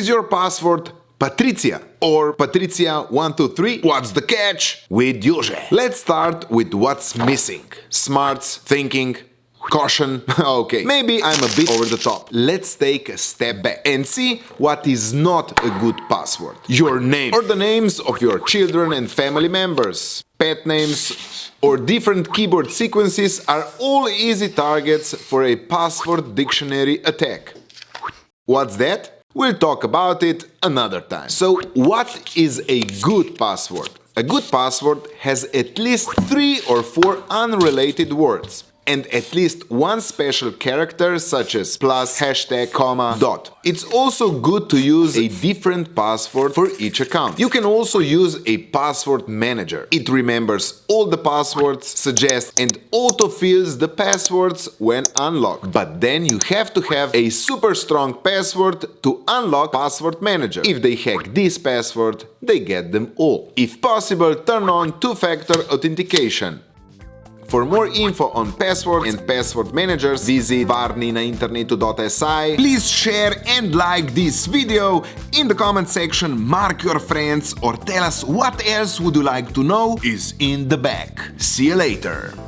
Is your password Patricia or Patricia123? What's the catch? With Jože. Let's start with what's missing. Smarts, thinking, caution. Okay, maybe I'm a bit over the top. Let's take a step back and see what is not a good password. Your name or the names of your children and family members, pet names or different keyboard sequences are all easy targets for a password dictionary attack. What's that? We'll talk about it another time. So, what is a good password? A good password has at least 3 or 4 unrelated words and at least one special character such as plus, hashtag, comma, dot. It's also good to use a different password for each account. You can also use a password manager. It remembers all the passwords, suggests and autofills the passwords when unlocked. But then you have to have a super strong password to unlock password manager. If they hack this password, they get them all. If possible, turn on two-factor authentication. For more info on passwords and password managers, visit varni-na-internetu.si. Please share and like this video. In the comment section, mark your friends or tell us what else would you like to know is in the bag. See you later!